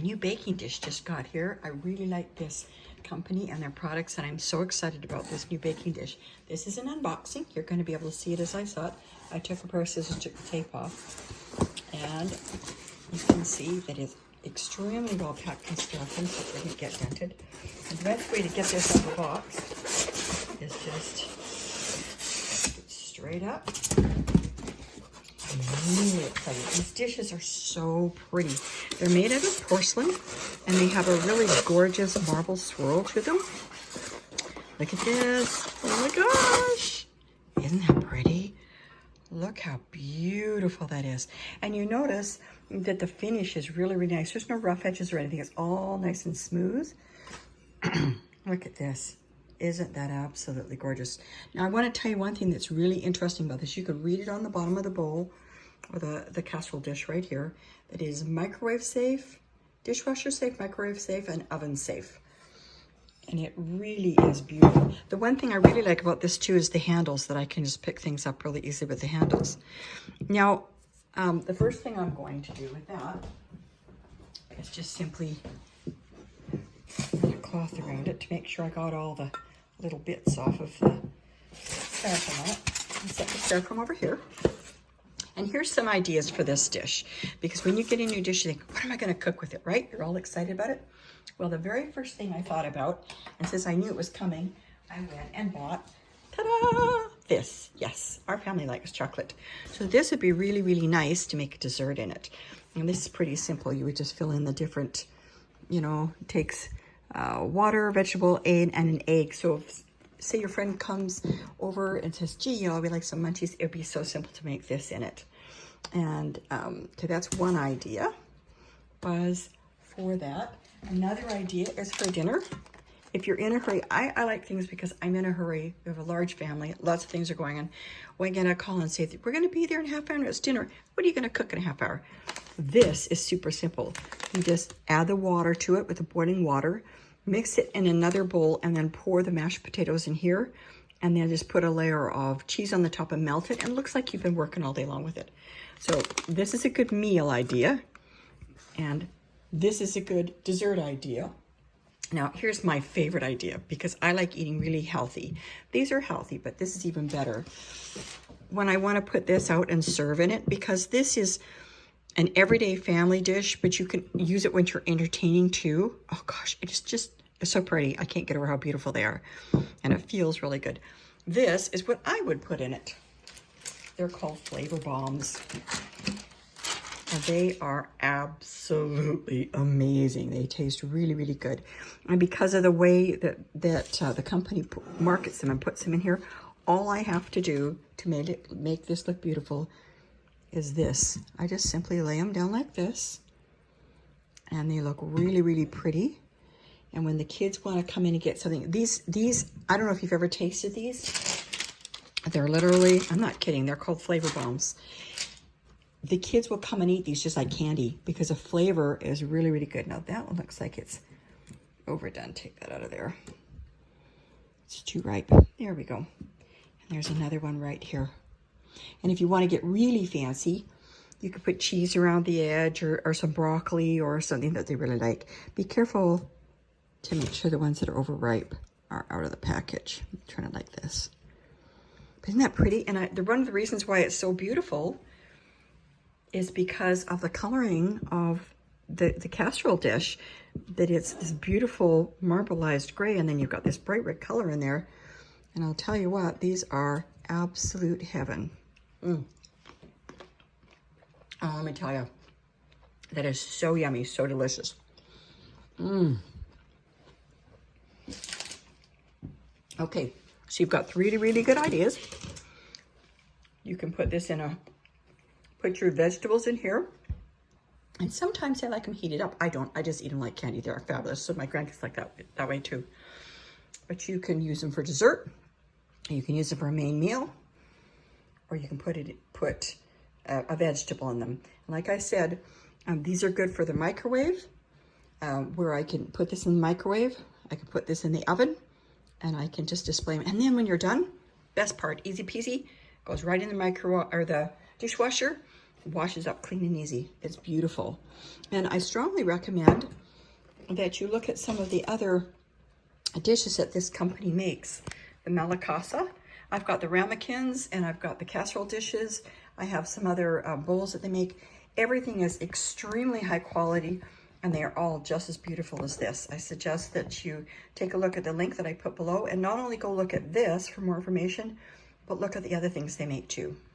new baking dish just got here. I really like this company and their products, and I'm so excited about this new baking dish. This is an unboxing. You're going to be able to see it as I saw it. I took a pair of scissors, took the tape off, and you can see that it's extremely well packed and stuff, and so it didn't get dented. And the best way to get this out of the box is just straight up. I'm really excited. These dishes are so pretty. They're made out of porcelain, and they have a really gorgeous marble swirl to them. Look at this. Oh my gosh. Isn't that pretty? Look how beautiful that is. And you notice that the finish is really, really nice. There's no rough edges or anything. It's all nice and smooth. Look at this. Isn't that absolutely gorgeous? Now, I want to tell you one thing that's really interesting about this. You could read it on the bottom of the bowl, or the casserole dish right here. It is microwave safe, dishwasher safe, microwave safe, and oven safe. And it really is beautiful. The one thing I really like about this too is the handles, that I can just pick things up really easily with the handles. Now, the first thing I'm going to do with that is just simply put a cloth around it to make sure I got all the little bits off of the styrofoam on it. And set the styrofoam over here. And here's some ideas for this dish, because when you get a new dish, you think, what am I going to cook with it, right? You're all excited about it. Well, the very first thing I thought about, and since I knew it was coming, I went and bought, ta-da, this. Yes, our family likes chocolate. So this would be really, really nice to make a dessert in it. And this is pretty simple. You would just fill in the different, you know, it takes water, vegetable, and an egg. So if, say your friend comes over and says, gee, you know, we like some munchies, it would be so simple to make this in it. And so that's one idea, was for that. Another idea is for dinner. If you're in a hurry, I like things because I'm in a hurry. We have a large family, lots of things are going on. When I call and say, we're going to be there in a half hour, it's dinner. What are you going to cook in a half hour? This is super simple. You just add the water to it with the boiling water, mix it in another bowl, and then pour the mashed potatoes in here, and then just put a layer of cheese on the top and melt it, and it looks like you've been working all day long with it. So this is a good meal idea, and this is a good dessert idea. Now, here's my favorite idea, because I like eating really healthy. These are healthy, but this is even better. When I want to put this out and serve in it, because this is an everyday family dish, but you can use it when you're entertaining too. Oh gosh, it's so pretty. I can't get over how beautiful they are. And it feels really good. This is what I would put in it. They're called flavor bombs. And they are absolutely amazing. They taste really, really good. And because of the way that the company markets them and puts them in here, all I have to do to make this look beautiful is this. I just simply lay them down like this, and they look really, really pretty. And when the kids want to come in and get something, these, I don't know if you've ever tasted these. They're literally, I'm not kidding, they're called flavor bombs. The kids will come and eat these just like candy, because the flavor is really, really good. Now that one looks like it's overdone. Take that out of there. It's too ripe. There we go. And there's another one right here. And if you want to get really fancy, you could put cheese around the edge, or some broccoli or something that they really like. Be careful to make sure the ones that are overripe are out of the package. Turn it like this. But isn't that pretty? And one of the reasons why it's so beautiful is because of the coloring of the casserole dish, that it's this beautiful marbleized gray, and then you've got this bright red color in there. And I'll tell you what, these are absolute heaven. Oh, let me tell you, that is so yummy, so delicious. Okay, so you've got 3 really good ideas. You can put this in put your vegetables in here. And sometimes I like them heated up. I don't, I just eat them like candy. They're fabulous. So my grandkids like that way too. But you can use them for dessert. You can use them for a main meal. Or you can put a vegetable in them. And like I said, these are good for the microwave, where I can put this in the microwave. I can put this in the oven, and I can just display them. And then when you're done, best part, easy peasy, goes right in the microwave or the dishwasher, washes up clean and easy. It's beautiful. And I strongly recommend that you look at some of the other dishes that this company makes. The Malacasa. I've got the ramekins and I've got the casserole dishes. I have some other bowls that they make. Everything is extremely high quality and they are all just as beautiful as this. I suggest that you take a look at the link that I put below and not only go look at this for more information, but look at the other things they make too.